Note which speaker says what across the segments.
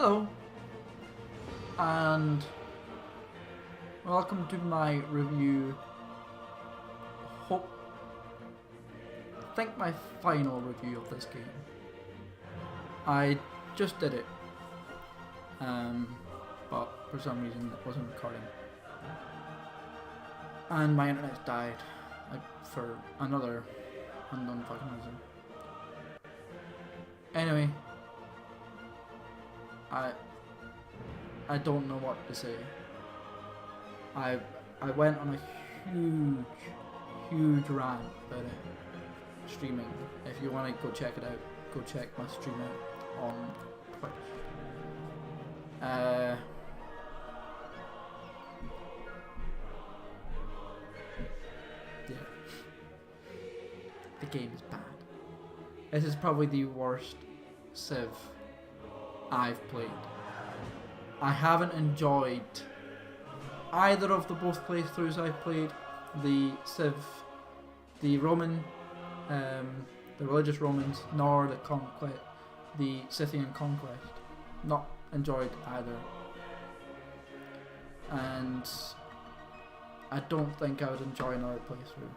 Speaker 1: Hello, and welcome to my review. I think my final review of this game. I just did it, but for some reason it wasn't recording, and my internet died for another unknown fucking reason. Anyway, I don't know what to say. I went on a huge rant about it streaming. If you want to go check it out, go check my stream out on Twitch. Yeah. The game is bad. This is probably the worst Civ I've played. I haven't enjoyed either of the both playthroughs I've played. The Civ, the Roman, the religious Romans, nor the conquest, the Scythian conquest. Not enjoyed either. And I don't think I would enjoy another playthrough.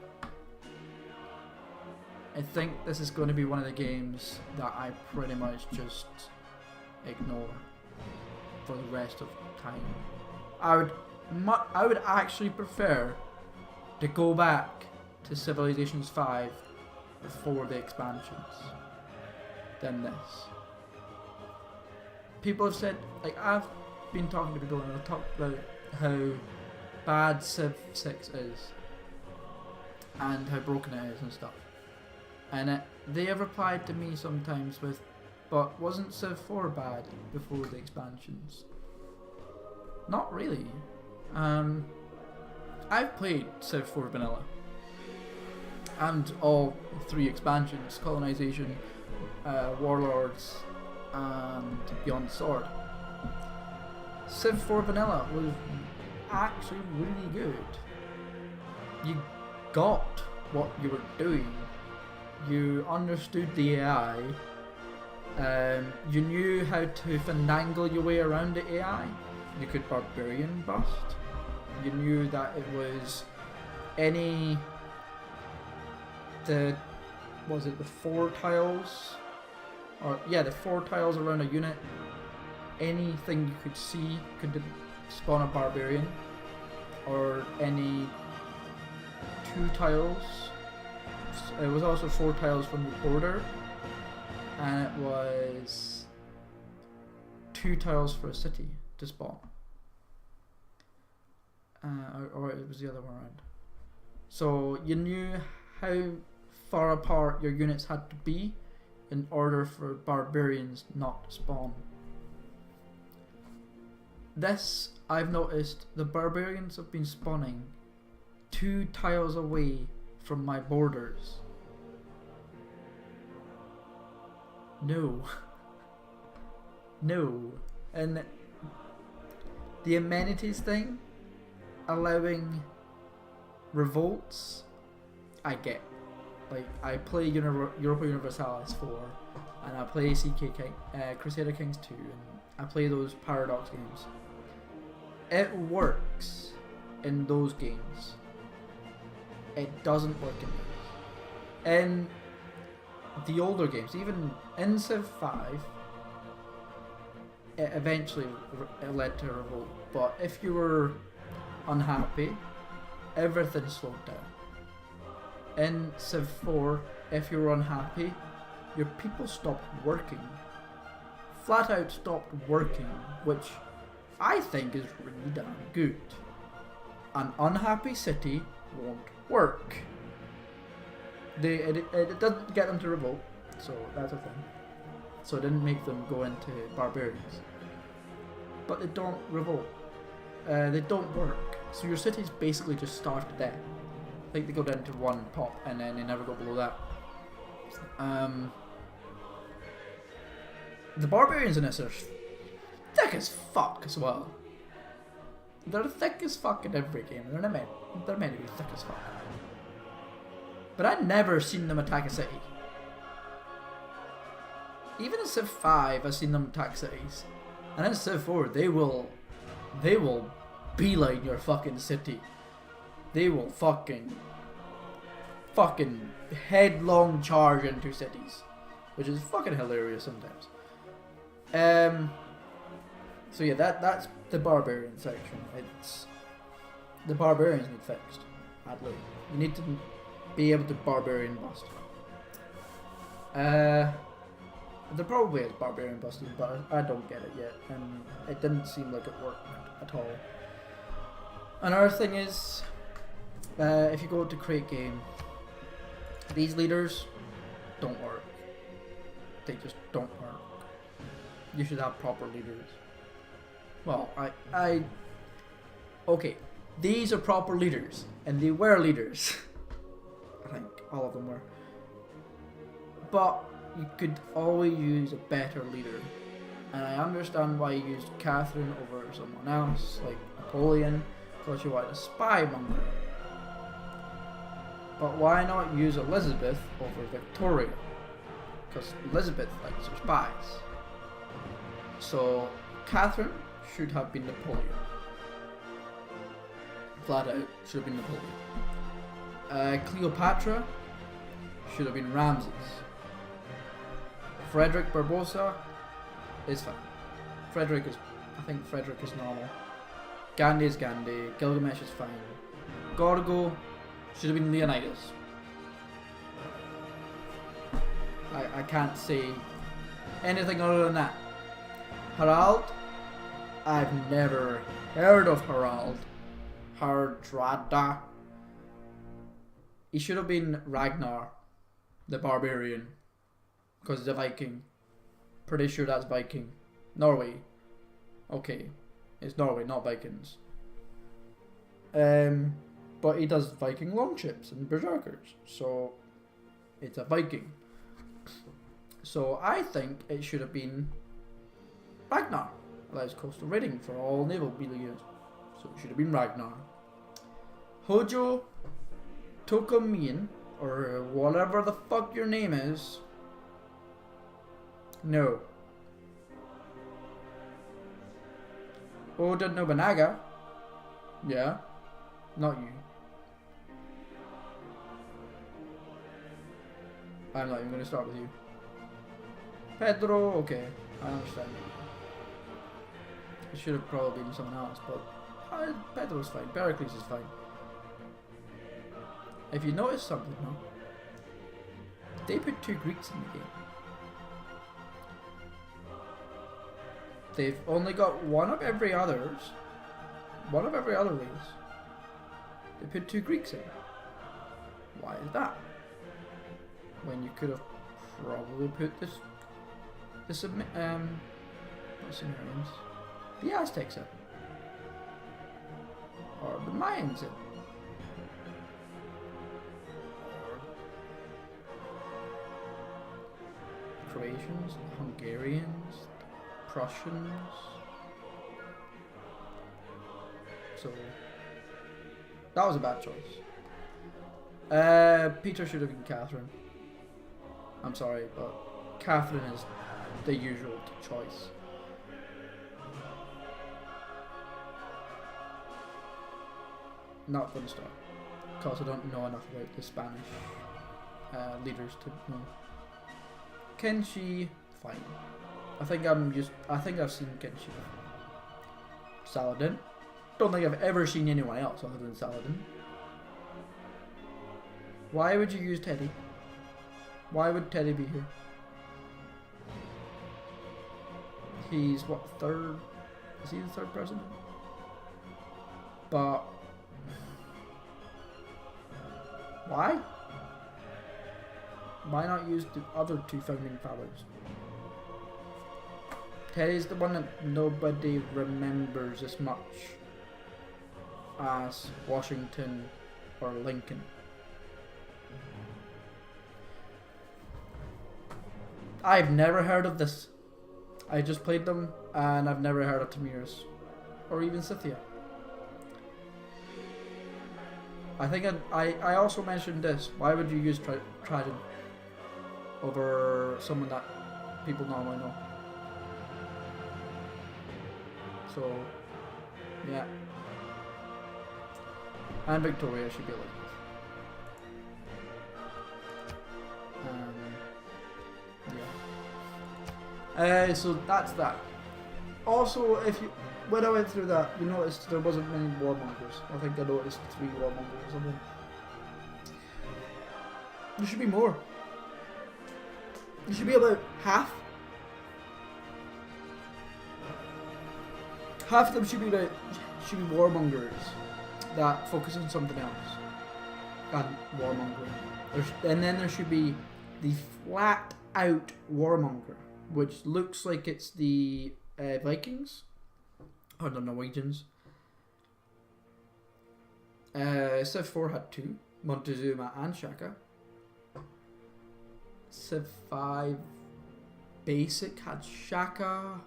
Speaker 1: I think this is going to be one of the games that I pretty much just ignore for the rest of the time. I would actually prefer to go back to Civilizations 5 before the expansions than this. People have said, like, I've been talking to people and I've talked about how bad Civ 6 is and how broken it is and stuff. And they have replied to me sometimes with, but wasn't Civ 4 bad before the expansions? Not really. I've played Civ 4 Vanilla and all 3 expansions: Colonization, Warlords, and Beyond the Sword. Civ 4 Vanilla was actually really good. You got what you were doing. You understood the AI. You knew how to finagle your way around the AI. You could barbarian bust. You knew that it was the 4 tiles, or yeah, the 4 tiles around a unit. Anything you could see could spawn a barbarian, or any 2 tiles. It was also 4 tiles from the border, and it was 2 tiles for a city to spawn. Or it was the other way around. So you knew how far apart your units had to be in order for barbarians not to spawn. This, I've noticed, the barbarians have been spawning 2 tiles away from my borders. No. No. And the amenities thing, allowing revolts, I get. Like, I play Europa Universalis 4, and I play Crusader Kings 2, and I play those Paradox games. It works in those games. It doesn't work in these. In the older games, even in Civ 5, it eventually led to a revolt. But if you were unhappy, everything slowed down. In Civ 4, if you were unhappy, your people stopped working. Flat out stopped working, which I think is really damn good. An unhappy city won't work. It doesn't get them to revolt, so that's a thing. So it didn't make them go into barbarians. But they don't revolt. They don't work. So your cities basically just starve to death. I think they go down to 1 pop and then they never go below that. The barbarians in this are thick as fuck as well. They're thick as fuck in every game. They're meant to be thick as fuck. But I'd never seen them attack a city. Even in Civ 5, I've seen them attack cities. And in Civ 4, they will beeline your fucking city. They will fucking headlong charge into cities, which is fucking hilarious sometimes. So yeah, that's the barbarian section. It's the barbarians need fixed. Badly. You need to be able to barbarian bust. There probably is barbarian busting, but I don't get it yet, and it didn't seem like it worked at all. Another thing is, if you go to create game, these leaders don't work. They just don't work. You should have proper leaders. Well, okay, these are proper leaders, and they were leaders. I think all of them were. But you could always use a better leader. And I understand why you used Catherine over someone else, like Napoleon, because you wanted a spy monger. But why not use Elizabeth over Victoria? Because Elizabeth likes her spies. So Catherine should have been Napoleon. Flat out, should have been Napoleon. Cleopatra should have been Ramses. Frederick Barbarossa is fine. I think Frederick is normal. Gandhi is Gandhi. Gilgamesh is fine. Gorgo should have been Leonidas. I can't say anything other than that. Harald, I've never heard of Harald. Hardrada. He should have been Ragnar, the barbarian, because he's a Viking. Pretty sure that's Viking. Norway. Okay, it's Norway, not Vikings. But he does Viking longships and berserkers, so it's a Viking. So I think it should have been Ragnar. Allows coastal raiding for all naval units. So it should have been Ragnar. Hojo Tokomian, or whatever the fuck your name is. No. Oda Nobunaga. Yeah. Not you. I'm not even going to start with you. Pedro, okay. I understand. It should have probably been someone else, but Pedro's fine. Pericles is fine. If you notice something, no? They put 2 Greeks in the game. They've only got one of every other race. They put 2 Greeks in. Why is that? When you could have probably put not Sumerians, the Aztecs in, or the Mayans in, or Croatians, Hungarians, Prussians. So that was a bad choice. Peter should have been Catherine. I'm sorry, but Catherine is the usual choice. Not going to start, because I don't know enough about the Spanish leaders to know. Kenshi, fine. I think I've seen Kenshi before. Saladin. Don't think I've ever seen anyone else other than Saladin. Why would you use Teddy? Why would Teddy be here? He's what, third? Is he the 3rd president? But why? Why not use the other 2 founding fathers? Teddy's the one that nobody remembers as much as Washington or Lincoln. I've never heard of this. I just played them and I've never heard of Tamiris or even Scythia. I think I also mentioned this. Why would you use Trajan over someone that people normally know? So, yeah. And Victoria should be like yeah. So that's that. Also, if you, when I went through that, you noticed there wasn't many warmongers. I think I noticed 3 warmongers or something. There should be more. There should be about half. Half of them should be warmongers that focus on something else. And warmongering. And then there should be the flat out warmonger, which looks like it's the Vikings or the Norwegians. Civ 4 had 2, Montezuma and Shaka. Civ 5 Basic had Shaka,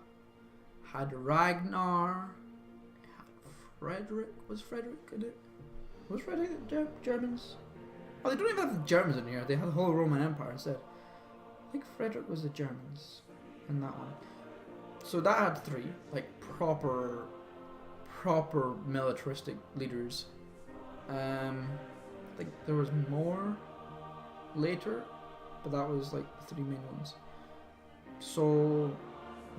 Speaker 1: had Ragnar, had Frederick. Was Frederick in it? Was Frederick the Germans? Oh, they don't even have the Germans in here. They have the whole Roman Empire instead. I think Frederick was the Germans in that one. So that had 3, like proper militaristic leaders. I think there was more later, but that was like the 3 main ones. So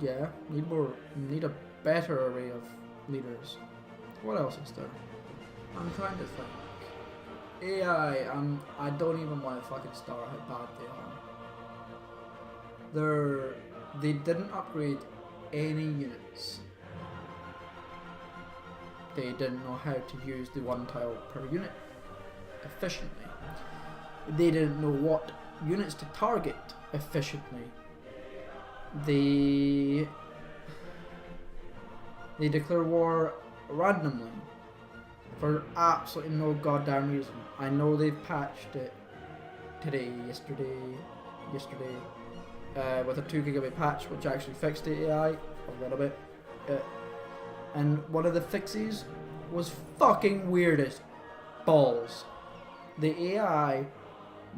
Speaker 1: yeah, need a better array of leaders. What else is there? I'm trying to think. AI, I don't even want to fucking start how bad they are. They didn't upgrade any units. They didn't know how to use the 1 tile per unit efficiently. They didn't know what units to target efficiently. They declare war randomly for absolutely no goddamn reason. I know they've patched it yesterday, with a 2 GB patch, which actually fixed the AI a little bit. And one of the fixes was fucking weird as balls. The AI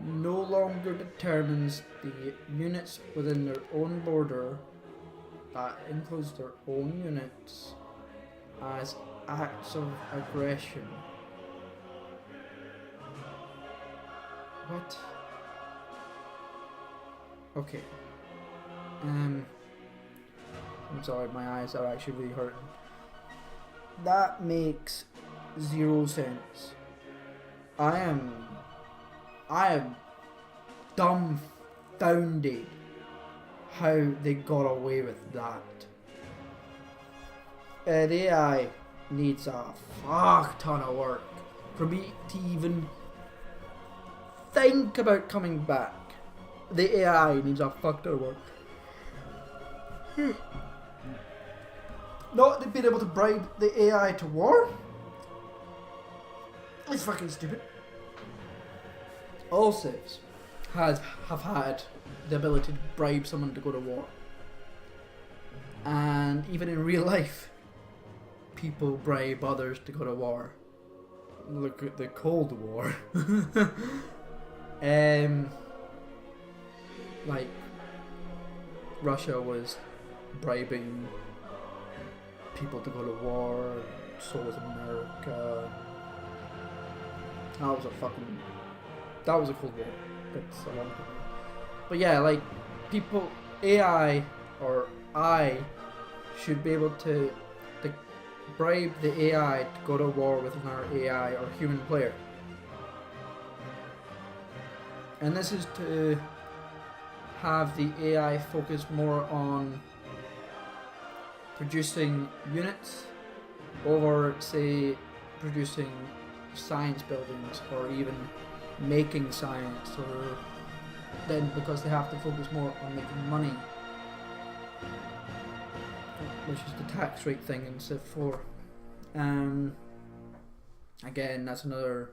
Speaker 1: no longer determines the units within their own border, that includes their own units, as acts of aggression. What? Okay. I'm sorry, my eyes are actually really hurting. That makes 0 sense. I am dumbfounded how they got away with that. The AI needs a fuck ton of work for me to even think about coming back. The AI needs a fuck ton of work. Not being able to bribe the AI to war? It's fucking stupid. All civs have had the ability to bribe someone to go to war. And even in real life, people bribe others to go to war. Look at the Cold War. Like, Russia was bribing people to go to war, so was America. That was a Cold War. That's a long time. But yeah, like, people, AI or I should be able to bribe the AI to go to war with another AI or human player. And this is to have the AI focus more on producing units over, say, producing science buildings or even making science, or then because they have to focus more on making money, which is the tax rate thing in Civ 4. Again, that's another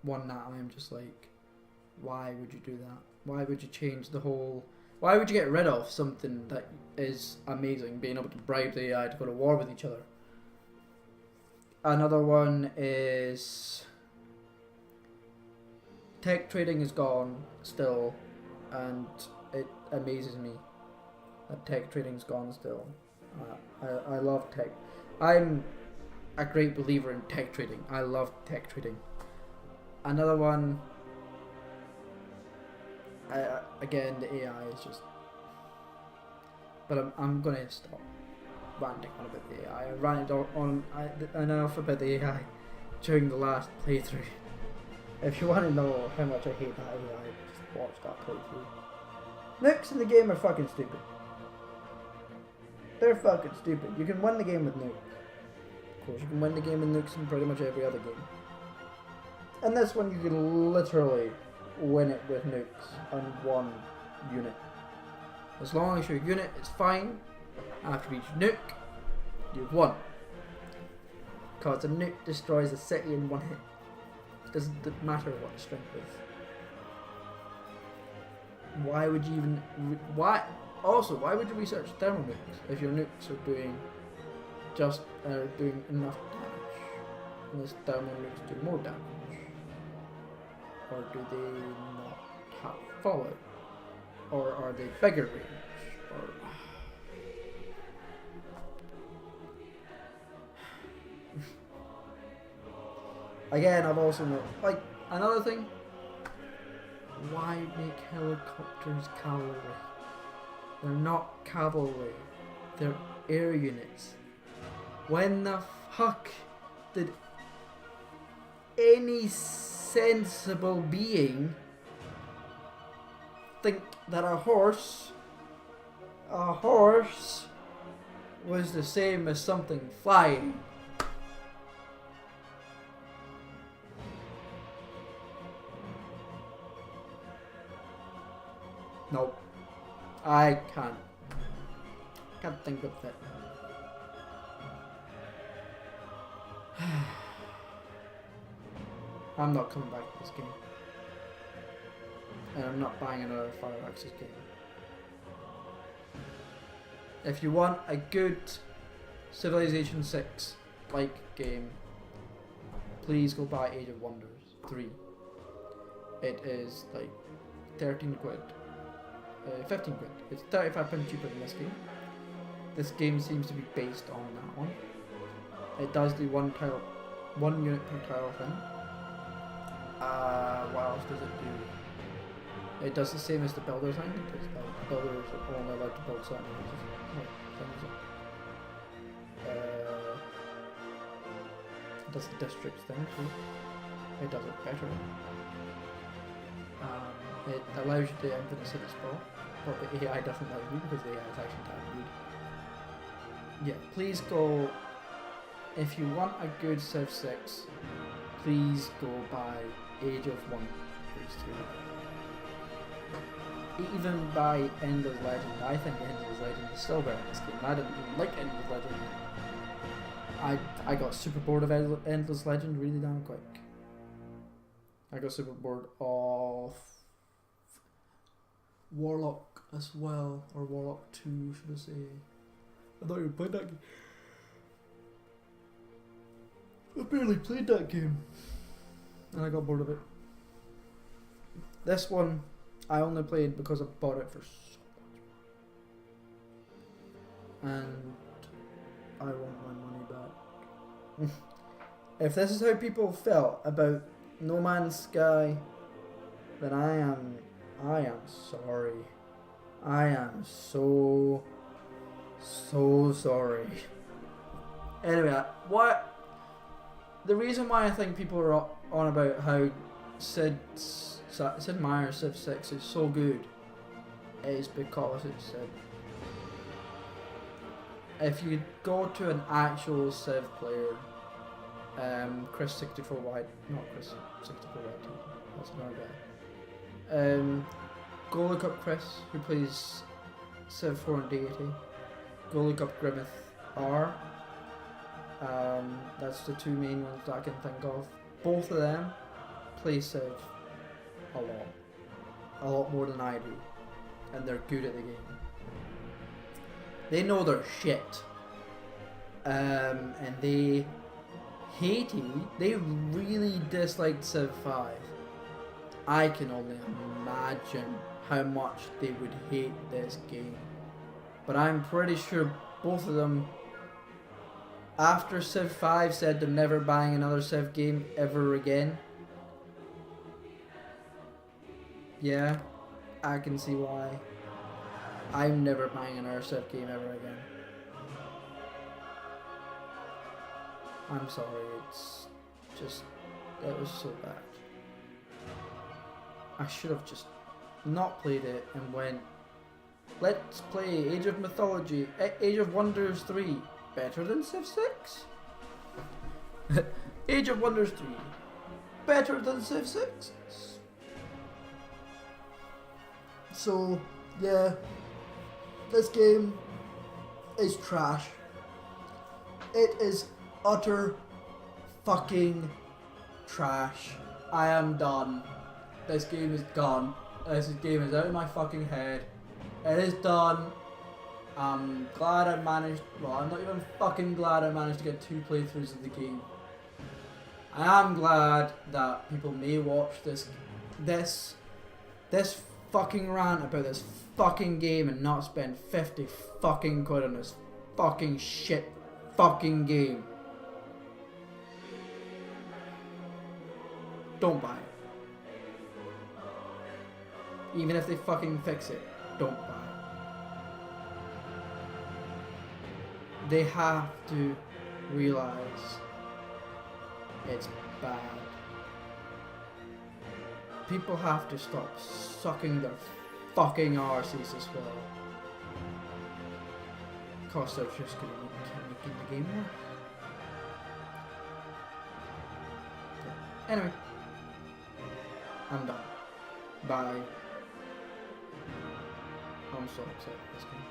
Speaker 1: one that I'm just like, why would you do that? Why would you change the whole... Why would you get rid of something that is amazing, being able to bribe the AI to go to war with each other? Another one is... tech trading is gone still, and it amazes me Tech trading's gone still. I love tech. I'm a great believer in tech trading. I love tech trading. Another one. Again, the AI is just. But I'm gonna stop ranting on about the AI. I ranted on enough about the AI during the last playthrough. If you want to know how much I hate that AI, just watch that playthrough. Nukes in the game are fucking stupid. They're fucking stupid. You can win the game with nukes. Of course, you can win the game with nukes in pretty much every other game. And this one, you can literally win it with nukes on one unit. As long as your unit is fine after each nuke, you've won. Because a nuke destroys a city in one hit. It doesn't matter what the strength is. Why would you even... why would you research thermal nukes if your nukes are doing doing enough damage? Unless thermal nukes do more damage. Or do they not have fallout? Or are they bigger range? Or... Again, I've also like another thing. Why make helicopters cavalry? They're not cavalry. They're air units. When the fuck did any sensible being think that a horse was the same as something flying? Nope. I can't think of it. I'm not coming back to this game. And I'm not buying another Fire Axis game. If you want a good Civilization 6 like game, please go buy Age of Wonders 3. It is like 13 quid. 15 quid. It's 35% cheaper than this game. This game seems to be based on that one. It does the one unit per tile thing. What else does it do? It does the same as the builder thing, because builders are only allowed to build certain things. It does the districts thing too. It does it better. It allows you to infinite city sprawl, but the AI doesn't let you because the AI is actually that good. Yeah, please go. If you want a good Civ 6, please go buy Age of Wonders 2. Even buy Endless Legend. I think Endless Legend is still better in this game. I didn't even like Endless Legend. I got super bored of Endless Legend really damn quick. I got super bored of Warlock as well, or Warlock 2 should I say. I thought you played that game. I barely played that game and I got bored of it. This one I only played because I bought it for so much. And I want my money back. If this is how people felt about No Man's Sky, then I am sorry. I am so sorry. Anyway, the reason why I think people are on about how Sid Meier's Civ 6 is so good is because it's Civ. If you go to an actual Civ player, Chris 64Y, not Chris 64Y, that's another guy. Go look up Chris, who plays Civ 4 and Deity. Go look up Grimmeth R. That's the two main ones that I can think of. Both of them play Civ a lot more than I do, and they're good at the game. They know their shit, and they really disliked Civ 5. I can only imagine how much they would hate this game. but I'm pretty sure both of them, after Civ 5, said they're never buying another Civ game ever again. Yeah, I can see why. I'm never buying another Civ game ever again. I'm sorry, it's just, it was so bad. I should have just not played it and went, let's play Age of Mythology, Age of Wonders 3, better than Civ 6? Age of Wonders 3, better than Civ 6? So, yeah, this game is trash. It is utter fucking trash. I am done. This game is gone. This game is out of my fucking head. It is done. I'm glad I managed, well, I'm not even fucking glad I managed to get 2 playthroughs of the game. I am glad that people may watch this fucking rant about this fucking game and not spend 50 fucking quid on this fucking shit fucking game. Don't buy it. Even if they fucking fix it, don't buy it. They have to realize it's bad. People have to stop sucking their fucking arses as well. Because they're just gonna keep making the game worse. Yeah. Anyway, I'm done. Bye. I'm so upset with this game.